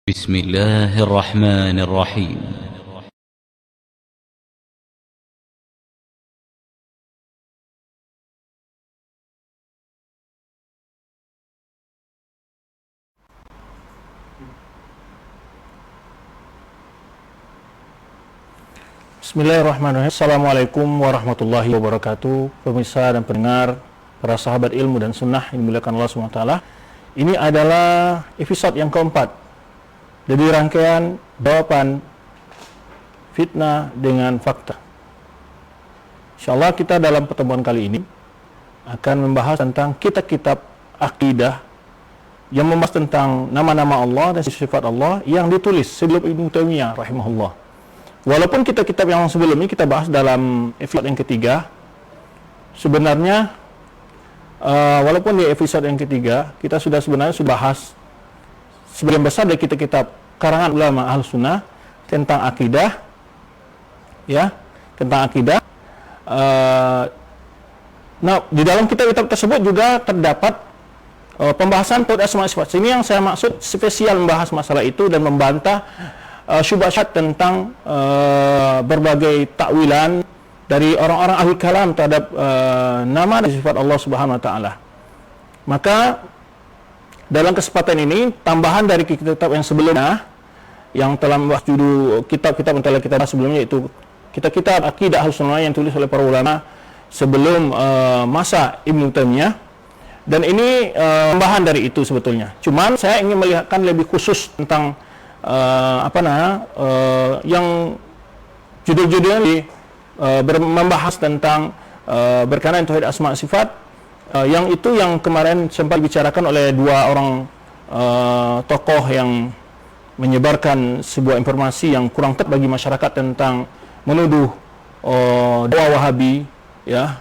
بسم الله الرحمن الرحيم. Bismillahirrahmanirrahim. Assalamualaikum warahmatullahi wabarakatuh. Pemirsa dan pendengar, para sahabat ilmu dan sunnah yang dimuliakan Allah SWT. Ini adalah episode yang keempat dari rangkaian jawaban fitnah dengan fakta. InsyaAllah kita dalam pertemuan kali ini akan membahas tentang kitab-kitab akidah yang membahas tentang nama-nama Allah dan sifat Allah yang ditulis sebelum Ibnu Taimiyah rahimahullah. Walaupun kitab-kitab yang sebelum ini kita bahas dalam episode yang ketiga, sebenarnya walaupun di episode yang ketiga kita sudah bahas sebagian besar dari kitab-kitab karangan ulama Ahlussunnah tentang akidah, ya, tentang akidah. Nah, di dalam kitab-kitab tersebut juga terdapat pembahasan tauhid asma sifat. Ini yang saya maksud spesial membahas masalah itu dan membantah syubhat tentang berbagai takwilan dari orang-orang ahli kalam terhadap nama dan sifat Allah Subhanahu wa taala. Maka dalam kesempatan ini tambahan dari kitab yang sebelumnya yang telah membahas judul kitab-kitab yang telah kita bahas sebelumnya, itu kitab-kitab akidah Ahlussunnah yang tulis oleh para ulama sebelum masa Ibnu Taimiyah, dan ini tambahan dari itu sebetulnya. Cuman saya ingin melihatkan lebih khusus tentang yang judul-judulnya membahas tentang berkenaan tauhid asma sifat, yang itu yang kemarin sempat dibicarakan oleh dua orang tokoh yang menyebarkan sebuah informasi yang kurang tepat bagi masyarakat tentang menuduh dakwah Wahabi, ya,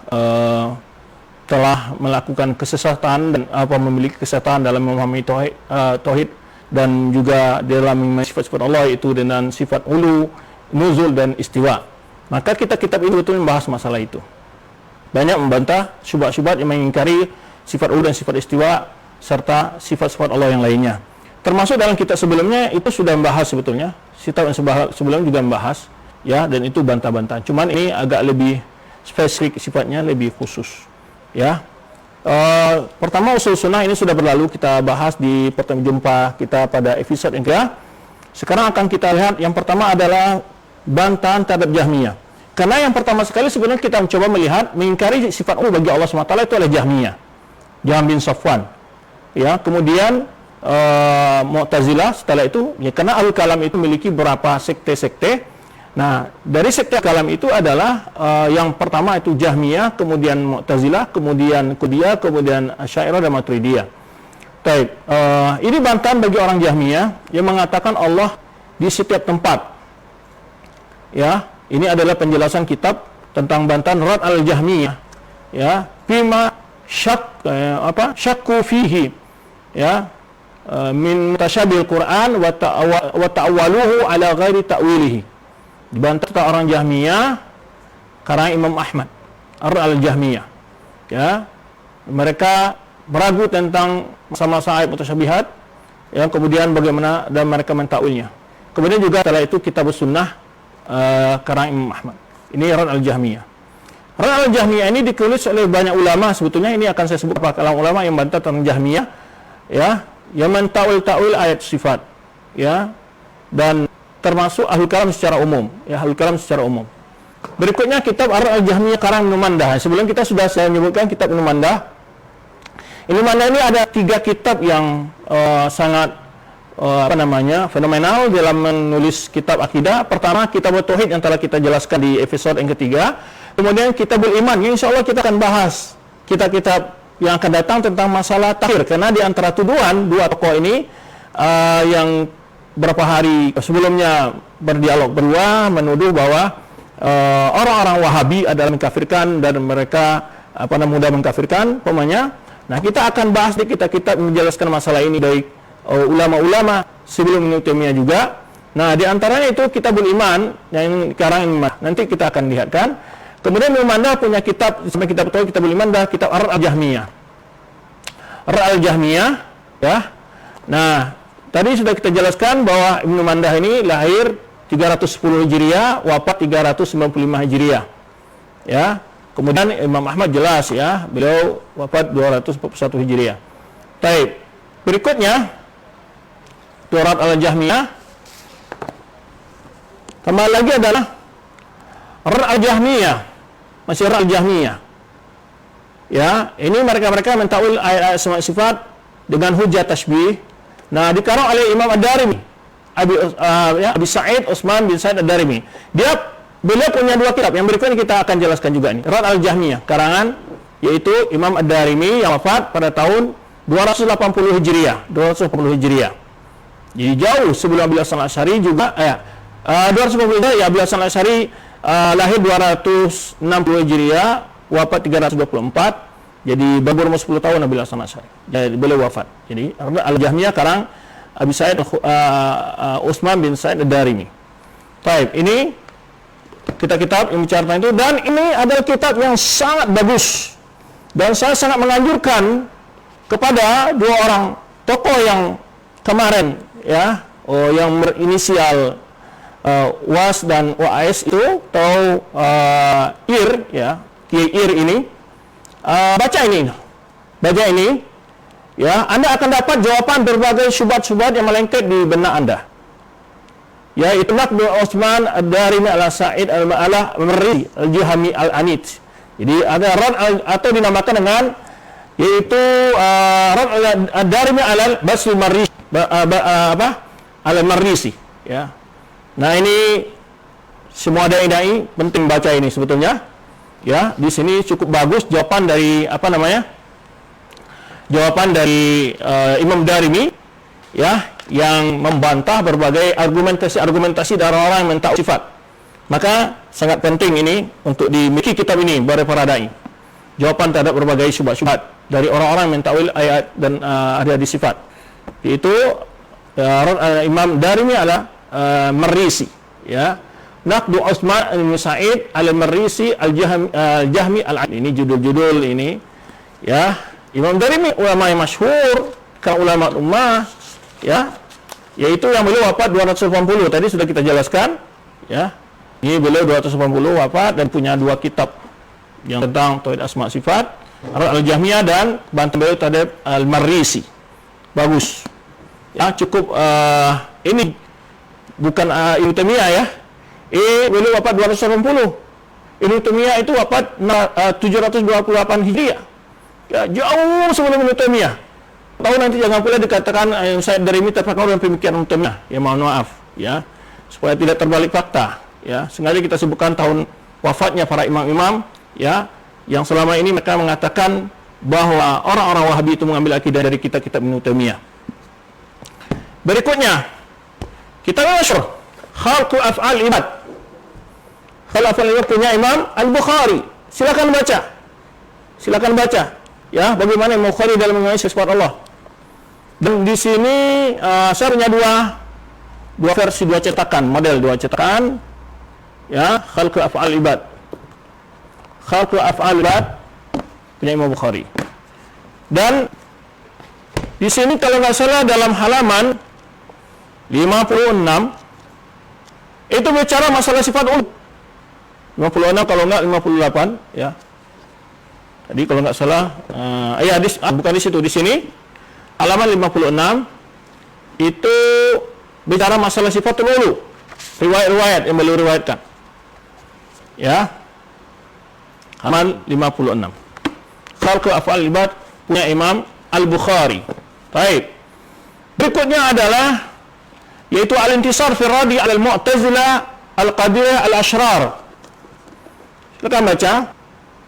telah melakukan kesesatan dan memiliki kesesatan dalam memahami tauhid dan juga dalam sifat-sifat Allah, itu dengan sifat ulu, nuzul dan istiwa. Maka kitab-kitab ini betul membahas masalah itu. Banyak membantah syubhat-syubhat yang mengingkari sifat ulu dan sifat istiwa serta sifat-sifat Allah yang lainnya. Termasuk dalam kitab sebelumnya itu sudah membahas sebetulnya. Kitab yang sebelumnya juga membahas, ya, dan itu bantah-bantah. Cuman ini agak lebih spesifik sifatnya, lebih khusus, ya. Pertama, usul sunnah ini sudah berlalu, kita bahas di pertemuan jumpa kita pada episode yang kedua. Sekarang akan kita lihat yang pertama adalah bantahan terhadap Jahmiyah. Karena yang pertama sekali sebenarnya kita mencoba melihat mengingkari sifat Allah bagi Allah SWT itu adalah Jahmiyah, Jahm bin Safwan, ya. Kemudian Mu'tazilah setelah itu, ya, karena Ahlul Kalam itu memiliki beberapa sekte-sekte. Nah, dari sekte kalam itu adalah yang pertama itu Jahmiyah, kemudian Mu'tazilah, kemudian Qadiyah, kemudian Asy'ariyah dan Maturidiyah. Baik, ini bantahan bagi orang Jahmiyah yang mengatakan Allah di setiap tempat. Ya, ini adalah penjelasan kitab tentang bantahan Rad al-Jahmiyah, ya, bima syakku fihi, ya, min mutasyabil Quran wa ta'awwaluhu ala ghairi ta'wilihi. Dibantah orang Jahmiyah karena Imam Ahmad al-Jahmiyah, ya, mereka meragu tentang masa-masa ayat mutasyabihat, ya, kemudian bagaimana dan mereka mentakwilnya. Kemudian juga setelah itu kitab sunnah karena Imam Ahmad. Ini Rad al-Jahmiyah. Rad al-Jahmiyah ini ditulis oleh banyak ulama. Sebetulnya ini akan saya sebut beberapa kalangan ulama yang bantah tentang Jahmiyah, ya, yang mentakwil ayat sifat, ya, dan termasuk Ahlul Kalam secara umum, ya, Ahlul Kalam secara umum. Berikutnya kitab Al-Jahmiyah karang Ibnu Mandah. Sebelum kita sudah saya menyebutkan kitab Ibnu Mandah. Ibnu Mandah ini ada 3 kitab yang sangat fenomenal dalam menulis kitab akidah. Pertama, kitab Tauhid yang telah kita jelaskan di episode yang ketiga. Kemudian kitabul Iman yang insyaallah kita akan bahas kitab-kitab yang akan datang tentang masalah takhir, karena di antara tuduhan dua tokoh ini yang berapa hari sebelumnya berdialog berdua menuduh bahwa orang-orang Wahabi adalah mengkafirkan dan mereka mudah mengkafirkan pemanya. Nah, kita akan bahas di kitab-kitab menjelaskan masalah ini dari ulama-ulama sebelum Ibnu Taimiyah juga. Nah, di antaranya itu kitabul Iman yang sekarang ini nanti kita akan lihatkan. Kemudian Ibnu Mandah punya kitab sampai kitab Tauhid, kitabul Iman, dan kitab Ar-Jahmiyah. Ar-Jahmiyah, ya. Nah, Tadi sudah kita jelaskan bahwa Ibnu Mandah ini lahir 310 Hijriah, wafat 395 Hijriah. Ya. Kemudian Imam Ahmad jelas ya, beliau wafat 241 Hijriah. Baik. Berikutnya Rad al-Jahmiyah. Tambah lagi adalah Rad al-Jahmiyah. Masih Rad al-Jahmiyah. Ya, ini mereka-mereka mentakwil ayat-ayat asma sifat dengan hujjah tasbih. Nah, dikarang oleh Imam Ad-Darimi, Abi Sa'id Utsman bin Sa'id Ad-Darimi. Beliau punya dua kitab, yang berikutnya kita akan jelaskan juga ini. Rad al-Jahmiyah, karangan yaitu Imam Ad-Darimi yang wafat pada tahun 280 Hijriah, 280 Hijriah. Jadi jauh sebelum Abil Hasan Al-Asy'ari juga 250 Hijriah, ya Abil Hasan Al-Asy'ari lahir 260 Hijriah, wafat 324. Jadi baru 10 tahun Abil Hasan Al-Asy'ari. Jadi beliau wafat. Jadi Al-Jahmiyah karang Abi Sa'id Utsman bin Sa'id Ad-Darimi. Baik, ini kitab yang bicara tentang itu, dan ini adalah kitab yang sangat bagus. Dan saya sangat menganjurkan kepada dua orang tokoh yang kemarin ya, yang berinisial Was dan WAS itu, atau Ir ya, Kiai Ir ini. Baca ini ya, Anda akan dapat jawaban berbagai syubhat-syubhat yang melengket di benak Anda, yaitu Naqd Utsman Ad-Darimi Al-Sa'id Al-Marri Al-Jahmi Al-Anit. Jadi ada Rad atau dinamakan dengan yaitu Rad Ad-Darimi Al-Basri Marri Al-Marrisi ya. Nah, ini semua dai-dai penting baca ini sebetulnya. Ya, di sini cukup bagus jawaban dari jawaban dari Imam Darimi ya, yang membantah berbagai argumentasi dari orang yang mentakwil sifat. Maka sangat penting ini untuk dimiliki kitab ini oleh para dai. Jawaban terhadap berbagai syubhat-syubhat dari orang-orang yang mentakwil ayat dan hadis sifat. Yaitu Imam Darimi Marrisi ya. Naqd Utsman bin Sa'id Al-Marrisi Al-Jahmi Al-Anit. Ini judul-judul ini ya. Imam Darimi ulama yang masyhur, kan ulama ummah ya, yaitu yang beliau wafat 280. Tadi sudah kita jelaskan ya. Ini beliau 280 wafat dan punya dua kitab yang tentang tauhid asma sifat, Al-Jahmiyah dan bantu beliau terhadap Al-Marrisi. Bagus. Ya, cukup ini bukan Ibnu Taimiyah ya. Beliau wafat 280. Ibnu Taimiyah itu wafat 728 Hijriah. Ya, jauh sebelum Ibnu Taimiyah. Tahu nanti jangan pula dikatakan saya dari terpengaruh dengan pemikiran Ibnu Taimiyah. Ya, mohon maaf ya. Supaya tidak terbalik fakta ya. Sengaja kita sebutkan tahun wafatnya para imam-imam ya, yang selama ini mereka mengatakan bahwa orang-orang Wahabi itu mengambil akidah dari kitab-kitab Ibnu Taimiyah. Berikutnya kita masyhur Khalqu Af'al Ibad. Khalafal punya Imam Al-Bukhari. Silakan baca ya, bagaimana Imam Bukhari dalam mengenai sifat Allah. Dan di sini saya punya dua versi, dua cetakan ya, Khalqu Af'al Ibad punya Imam Bukhari. Dan di sini kalau nggak salah dalam halaman 56 itu bicara masalah sifat ulu. 56 kalau enggak 58 ya. Tadi kalau enggak salah bukan di situ, di sini halaman 56 itu bicara masalah sifatul ulu. Riwayat-riwayat yang beliau riwayatkan. Ya. Halaman 56. Khalqu Af'al Ibad punya Imam Al-Bukhari. Baik. Berikutnya adalah yaitu Al-Intisar fi Radi Al-Mu'tazilah Al-Qadiriyah Al-Ashrar. Silakan baca.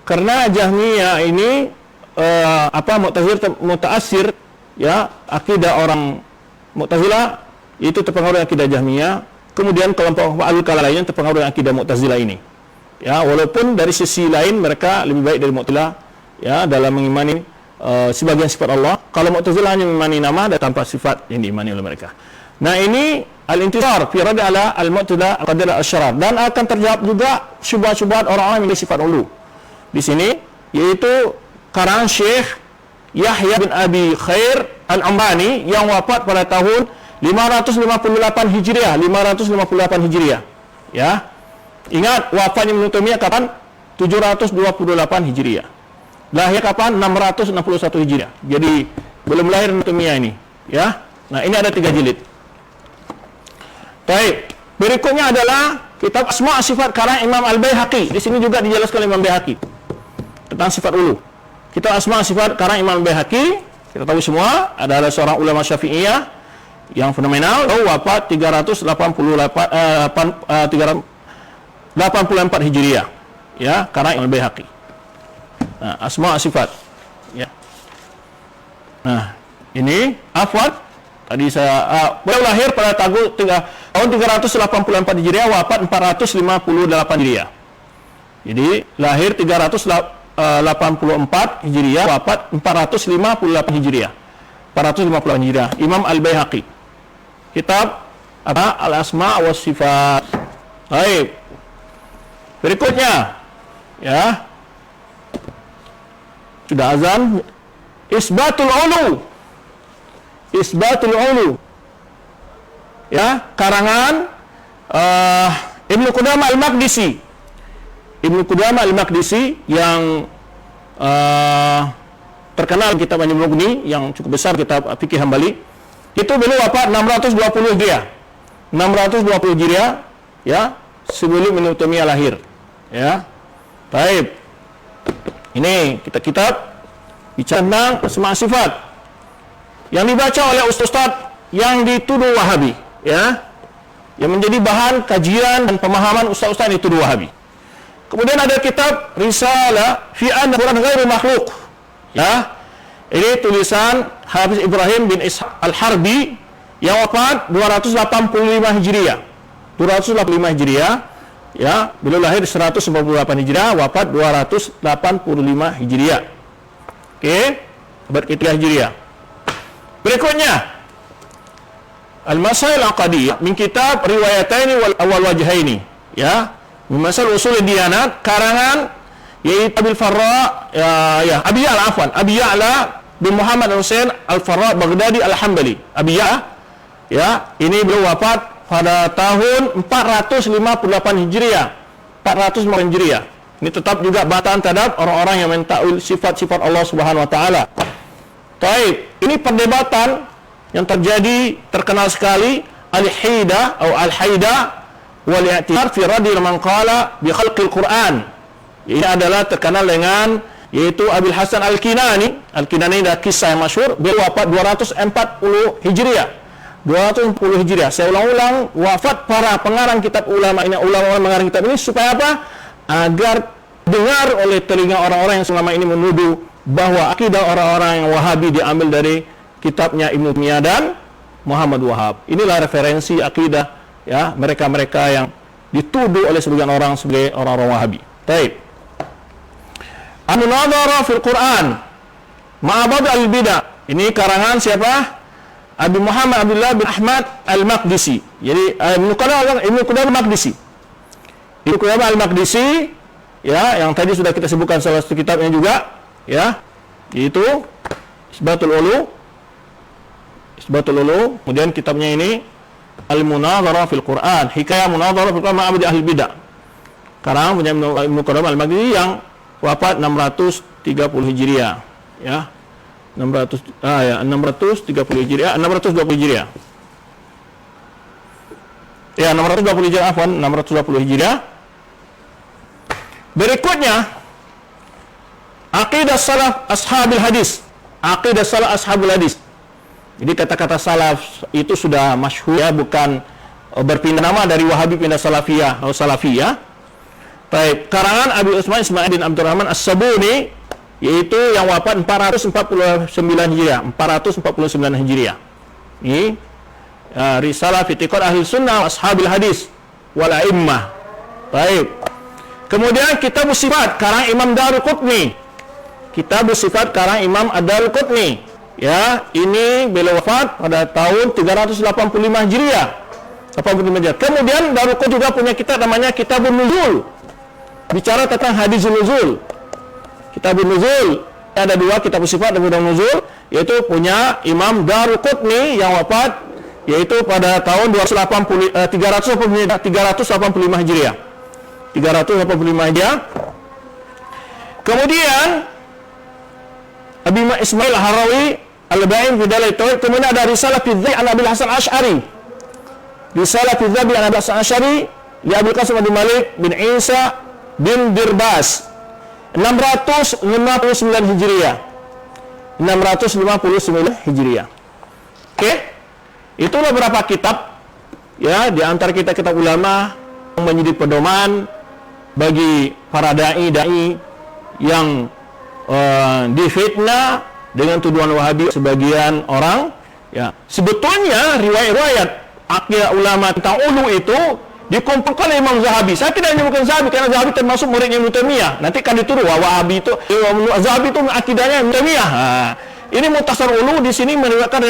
Karena Jahmiyah ini muta'assir ya, akidah orang Mu'tazilah itu terpengaruh dengan akidah Jahmiyah. Kemudian kelompok Al-Kalam lainnya terpengaruh dengan akidah Mu'tazilah ini. Ya, walaupun dari sisi lain mereka lebih baik dari Mu'tazilah ya, dalam mengimani sebagian sifat Allah. Kalau Mu'tazilah hanya mengimani nama dan tanpa sifat yang diimani oleh mereka. Nah, ini Al-Intisar fi Rad Al-Mu'tazilah Al-Qadiriyah Al-Ashrar, dan akan terjawab juga syubhat-syubhat orang-orang yang memiliki sifat ulu. Di sini yaitu karangan Syekh Yahya bin Abi Khair Al-Ambani yang wafat pada tahun 558 Hijriah, 558 Hijriah. Ya. Ingat wafatnya Ibnu Taimiyah kapan? 728 Hijriah. Lahir kapan? 661 Hijriah. Jadi belum lahir Ibnu Taimiyah ini, ya. Nah, ini ada 3 jilid. Baik. Berikutnya adalah kitab Asma' Sifat karang Imam Al-Baihaqi. Di sini juga dijelaskan oleh Imam Baihaqi tentang sifat ulu. Kitab Asma' Sifat karang Imam Al-Baihaqi, kita tahu semua adalah seorang ulama Syafi'iyah yang fenomenal, wafat 384 Hijriah. Ya, karang Imam Al-Baihaqi. Nah, Asma' Sifat. Ya. Nah, ini afwan tadi saya beliau lahir pada tahun 384 Hijriah, wafat 458 Hijriah. Jadi lahir 384 Hijriah, wafat 458 Hijriah. 458 Hijriah. Imam Al-Baihaqi. Kitab apa? Al-Asma' was Sifat. Baik. Berikutnya, ya. Sudah azan. Isbatul Ulu. Isbatul Ulu. Ya, karangan Ibnu Qudamah Al-Maqdisi. Ibnu Qudamah Al-Maqdisi yang terkenal kitab An-Nujumul Mughni yang cukup besar, kitab fikih Hambali. Itu beliau wafat 620 Hijriah. 620 Hijriah, ya, sebelum Ibnu Taimiyah lahir. Ya. Baik. Ini kitab bicara tentang Asma' Sifat yang dibaca oleh ustaz-ustaz yang dituduh Wahabi, ya, yang menjadi bahan kajian dan pemahaman ustaz-ustaz yang dituduh Wahabi. Kemudian ada kitab Risalah fi anna Quran ghairu makhluk, ya, ini tulisan Hafiz Ibrahim bin Ishaq Al-Harbi yang wafat 285 Hijriah. 285 Hijriah, ya, beliau lahir 198 Hijriah, wafat 285 Hijriah. Oke, abad ke-3 Hijriah. Berikutnya Al-Masail Aqadiyah min kitab Riwayataini wal Awal Wajhaini, ya, Masail Usul Diyanat karangan yaitu Abil Farra, ya, Abi Ya'la, afwan, Abi Ya'la bin Muhammad Al-Husain Al-Farra Baghdadi Al-Hambali. Abi Ya'la, ya, ini beliau wafat pada tahun 458 Hijriah. 458 Hijriah. Ini tetap juga bantahan terhadap orang-orang yang mentakwil sifat-sifat Allah Subhanahu wa taala. Baik, ini perdebatan yang terjadi terkenal sekali, al-haidah atau al-haidah wal i'tibar fi radil man qala bi khalqil Quran. Ini adalah terkenal dengan yaitu Abil Hasan Al-Kinani. Al-Kinani adalah kisah yang masyhur, beliau wafat 240 Hijriah. 240 Hijriah. Saya ulang-ulang, wafat para pengarang kitab ulama ini, ulama mengarang kitab ini supaya apa? Agar dengar oleh telinga orang-orang yang selama ini menuduh bahwa akidah orang-orang yang Wahabi diambil dari kitabnya Ibnu Taimiyah dan Muhammad Wahab. Inilah referensi akidah, ya, mereka-mereka yang dituduh oleh sebagian orang sebagai orang-orang Wahabi. Baik. An-Munadharah fil Quran Ma'abad al-Bidah. Ini karangan siapa? Abi Muhammad Abdullah bin Ahmad Al-Maqdisi. Jadi Ibnu Qudamah Al-Maqdisi. Ibnu Qudamah Al-Maqdisi, ya, yang tadi sudah kita sebutkan salah satu kitabnya juga, ya, yaitu Isbatul Ulu. Kemudian kitabnya ini Al-Munadharah fil Quran, Hikayah Munadharah fil Quran Ma'abad al-Bidah. Karangan punya Ibnu Qudamah Al-Maqdisi yang wafat 630 Hijriah, ya. 630 Hijriah, 620 Hijriah. Ya, 620 Hijriah, afwan, 620 Hijriah. Berikutnya Aqidah Salaf Ashabil Hadis. Aqidah Salaf Ashabul Hadis. Jadi kata-kata salaf itu sudah masyhur, ya, bukan berpindah nama dari Wahabi pindah Salafiyah atau Salafiyah. Baik, karangan Abi Utsman Ismail bin Abdurrahman As-Sabuni, yaitu yang wafat 449 Hijriah. 449 Hijriah. Ini Risalah fi I'tiqad Ahli Sunnah Ashabil Hadis wal A'immah. Baik. Kemudian Kitab Sifat karang Imam Daruqutni. Kitab Sifat karang Imam Ad-Daruqutni. Ya, ini beliau wafat pada tahun 385 Hijriah. 85 Hijriah. Kemudian Daruqutni juga punya kitab namanya Kitabun Nuzul. Bicara tentang hadis nuzul. Kitabun Nuzul, ada dua kitab sifat dan Kitabun Nuzul, yaitu punya Imam Daruqutni yang wafat yaitu pada tahun 385 Hijriah. 385 Hijriah. Kemudian Abi Ismail Harawi Al-Ba'in fi Dalil Tauhid, kemudian ada Risalah fi Dzai an Abil Hasan Asy'ari. Risalah fi Dzai an Abil Hasan Asy'ari li Abdul Qasim bin Malik bin Isa bin Dirbas, 659 Hijriah. 659 Hijriah. Oke. Itulah beberapa kitab ya di antara kitab ulama yang menjadi pedoman bagi para dai yang difitnah dengan tuduhan Wahabi sebagian orang ya. Sebetulnya riwayat-riwayat akidah ulama tentang ulu itu dikumpulkan oleh Imam Zahabi. Saya tidak menyebutkan Zahabi karena Zahabi termasuk muridnya Ibnu Taimiyah. Nanti kan dituduh Wahabi itu Zahabi itu akidahnya Ibnu Taimiyah. Ini Mukhtasar Ulu di sini meriwayatkan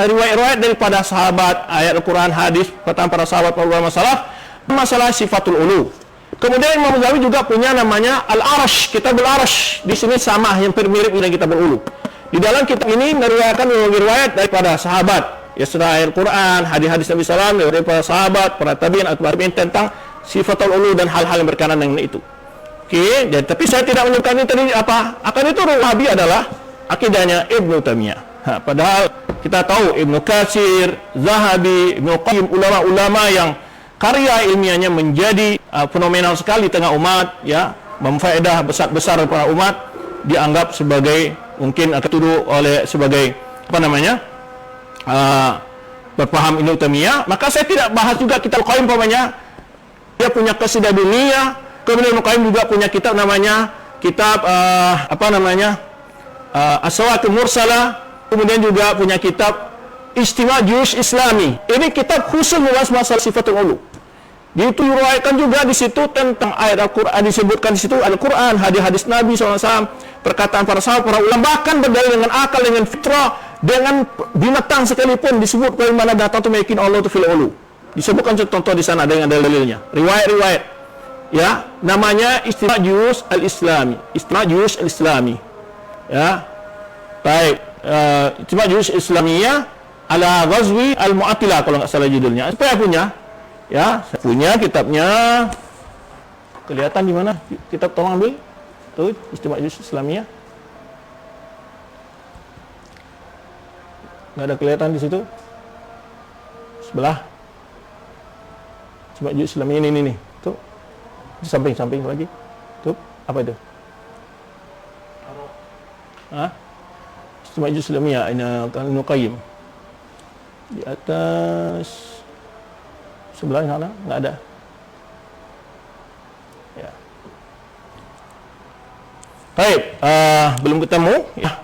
riwayat-riwayat daripada sahabat, ayat Al-Qur'an, hadis perkataan para sahabat ulama salaf masalah sifatul ulu. Kemudian Imam Zahabi juga punya namanya Al-Arash, Kitab Al-Arash. Di sini sama yang mirip dengan Kitab Al-Ulu. Di dalam kitab ini meriwayatkan riwayat daripada sahabat, ya sudah ayat Al-Qur'an, hadis-hadis Nabi sallallahu alaihi wasallam daripada sahabat, para tabi'in atau tabi'in tentang sifatul ulu dan hal-hal yang berkenaan dengan itu. Oke, dan tapi saya tidak menyebutkan ini tadi apa. Akan itu Wahabi adalah akidahnya Ibnu Taimiyah. Padahal kita tahu Ibnu Katsir, Zahabi, Ibnu Qayyim, ulama-ulama yang karya ilmiahnya menjadi fenomenal sekali di tengah umat, ya, memfaedah besar-besar para umat, dianggap sebagai mungkin dituduh oleh sebagai apa namanya berpaham Ibnu Taimiyah. Maka saya tidak bahas juga kitab Qayyim umpamanya dia punya qasidah dunia, kemudian Ibnu Qayyim juga punya kitab namanya kitab As-Sawatul Mursalah, kemudian juga punya kitab Istima' Juyush Islami. Ini kitab khusus membahas masalah sifatul ulu. Itu diriwayatkan juga di situ tentang ayat Al-Qur'an, disebutkan di situ Al-Qur'an, hadis-hadis Nabi SAW, perkataan para sahabat, para ulama, bahkan berdalil dengan akal, dengan fitrah, dengan binatang sekalipun disebut dari mana datang tu meyakin Allah tu fil ulu. Disebutkan contoh di sana dengan dalil-dalilnya. Riwayat-riwayat. Ya, namanya Istima' Juyush Al-Islami. Istima' Juyush Al-Islami. Ya, baik. Istima' Juyush Islamiyah ala Ghazwi Al-Mu'attilah kalau nggak salah judulnya. Saya punya, ya, saya punya kitabnya. Kelihatan di mana? Kitab tolong ambil. Tuh, Istima' Juyush Islamiyah. Nggak ada kelihatan di situ. Sebelah. Istima' Juyush Islamiyah ini. Tuh, di samping lagi. Tuh, apa itu? Istima' Juyush Islamiyah ini Ibnu Qayyim. Di atas sebelah sana enggak ada. Ya. Baik, belum ketemu ya.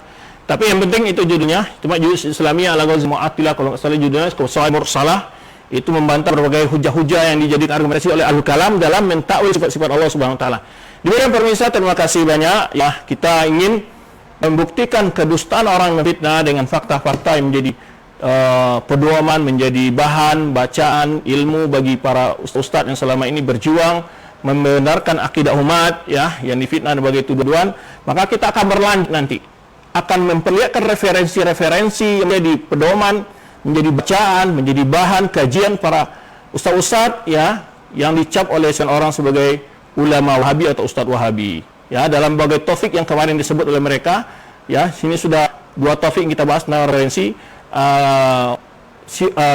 Tapi yang penting itu judulnya Istima' Juyush Islamiyah ala Ghazwi Mu'attilah, kalau enggak salah judulnya Qawaid Mursalah. Itu membantah berbagai hujah-hujah yang dijadikan argumentasi oleh Ahlul Kalam dalam mentakwil sifat-sifat Allah Subhanahu wa taala. Demikian pemirsa, terima kasih banyak ya. Kita ingin membuktikan kedustaan orang fitnah dengan fakta-fakta yang menjadi pedoman, menjadi bahan bacaan ilmu bagi para ustaz yang selama ini berjuang membenarkan akidah umat ya yang difitnah sebagai tuduhan. Maka kita akan berlanjut nanti akan memperlihatkan referensi-referensi yang menjadi pedoman, menjadi bacaan, menjadi bahan kajian para ustaz-ustaz ya yang dicap oleh seorang sebagai ulama Wahabi atau ustaz Wahabi. Ya, dalam berbagai topik yang kemarin disebut oleh mereka, ya, sini sudah 2 topik yang kita bahas tentang referensi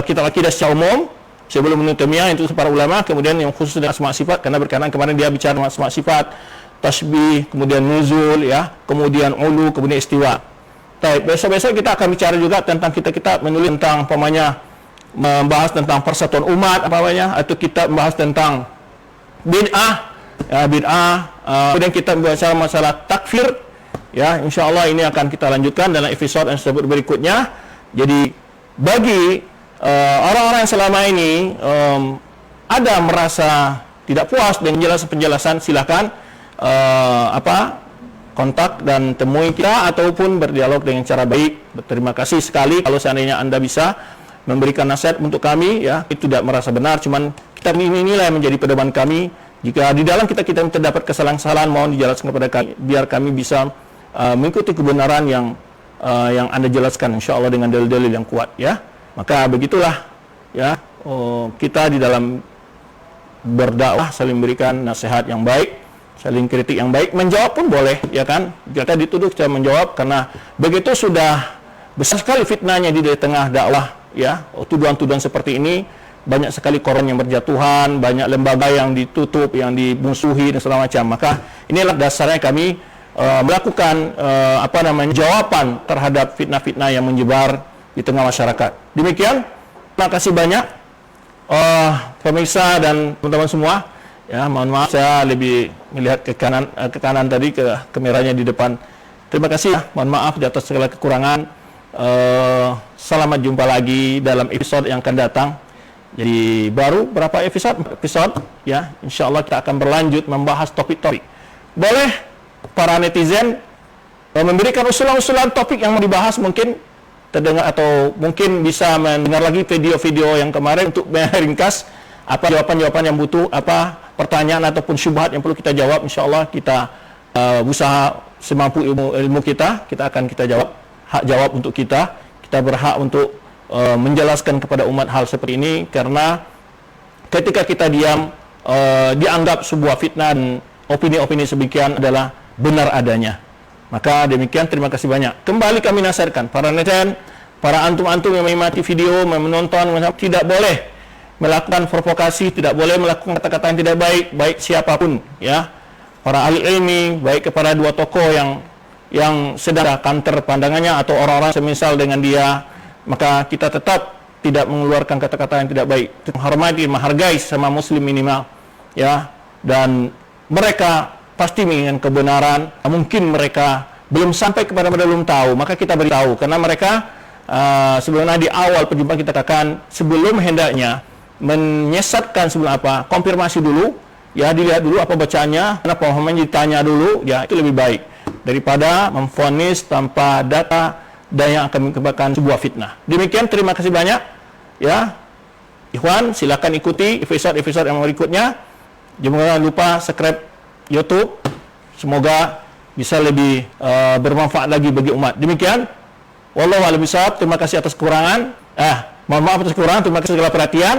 kitab akidah secara umum sebelum Ibnu Taimiyah itu para ulama, kemudian yang khusus dengan asma sifat karena berkenaan kemarin dia bicara tentang asma sifat, tasbih, kemudian nuzul, ya, kemudian ulu, kemudian istiwa. Baik, besok-besok kita akan bicara juga tentang kita menulis tentang membahas tentang persatuan umat atau kita membahas tentang bid'ah. Ya, kemudian kita bicara masalah takfir, ya, insyaallah ini akan kita lanjutkan dalam episode yang tersebut berikutnya. Jadi bagi orang-orang yang selama ini ada merasa tidak puas dengan penjelasan, silakan kontak dan temui kita ataupun berdialog dengan cara baik. Terima kasih sekali kalau seandainya Anda bisa memberikan nasihat untuk kami, ya, itu tidak merasa benar, cuman kita inilah yang menjadi pedoman kami. Jika di dalam kita terdapat kesalahan-kesalahan, mohon dijelaskan kepada kami biar kami bisa mengikuti kebenaran yang Anda jelaskan, insyaallah dengan dalil-dalil yang kuat, ya. Maka begitulah ya, kita di dalam berdakwah saling memberikan nasihat yang baik, saling kritik yang baik, menjawab pun boleh, ya kan? Kita dituduh kita menjawab karena begitu sudah besar sekali fitnahnya di tengah dakwah, ya, tuduhan-tuduhan seperti ini, banyak sekali korban yang berjatuhan, banyak lembaga yang ditutup, yang dimusuhi dan segala macam. Maka inilah dasarnya kami melakukan jawaban terhadap fitnah-fitnah yang menyebar di tengah masyarakat. Demikian, terima kasih banyak pemirsa dan teman-teman semua. Ya, mohon maaf saya lebih melihat ke kanan tadi, ke kameranya di depan. Terima kasih, mohon maaf di atas segala kekurangan. Selamat jumpa lagi dalam episode yang akan datang. Jadi baru berapa episode ya, insyaallah kita akan berlanjut membahas topik-topik. Boleh para netizen memberikan usulan-usulan topik yang mau dibahas, mungkin terdengar atau mungkin bisa mendengar lagi video-video yang kemarin untuk meringkas apa jawaban-jawaban yang butuh, apa pertanyaan ataupun syubhat yang perlu kita jawab. Insyaallah kita usaha semampu ilmu kita akan kita jawab. Hak jawab untuk kita berhak untuk menjelaskan kepada umat hal seperti ini, karena ketika kita diam dianggap sebuah fitnah dan opini-opini sebegian adalah benar adanya. Maka demikian, terima kasih banyak. Kembali kami nasihatkan para netizen, para antum-antum yang menikmati video, menonton, tidak boleh melakukan provokasi, tidak boleh melakukan kata-kata yang tidak baik siapapun, ya. Para ahli ilmi, baik kepada dua tokoh yang sedang counter pandangannya atau orang-orang semisal dengan dia, maka kita tetap tidak mengeluarkan kata-kata yang tidak baik. Menghormati, menghargai sama muslim minimal, ya. Dan mereka pasti menginginkan kebenaran. Mungkin mereka belum sampai kepada mereka belum tahu, maka kita beritahu, karena mereka sebenarnya di awal perjumpaan kita katakan sebelum hendaknya menyesatkan, sebelum apa, konfirmasi dulu, ya, dilihat dulu apa bacaannya, karena pemahamannya ditanya dulu, ya, itu lebih baik daripada memvonis tanpa data dan yang akan menyebabkan sebuah fitnah. Demikian, terima kasih banyak, ya. Ikhwan, silakan ikuti episode-episode yang berikutnya. Jangan lupa subscribe YouTube. Semoga bisa lebih bermanfaat lagi bagi umat. Demikian, wallahu a'lam bishawab. Terima kasih atas kekurangan. Mohon maaf atas kekurangan. Terima kasih segala perhatian.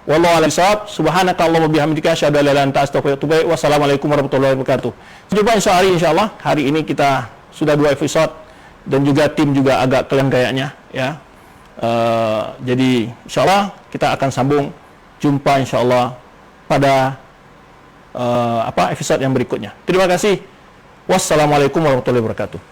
Wallahu a'lam bishawab. Subhanakallahumma bihamdika asyhadu an la ilaha illa anta astaghfiruka wa atubu ilaik. Wassalamualaikum warahmatullahi wabarakatuh. Jumpa insyaallah. Hari ini kita sudah 2 episode dan juga tim juga agak kalian kayaknya, ya. Jadi insyaallah kita akan sambung jumpa insyaallah pada episode yang berikutnya. Terima kasih. Wassalamualaikum warahmatullahi wabarakatuh.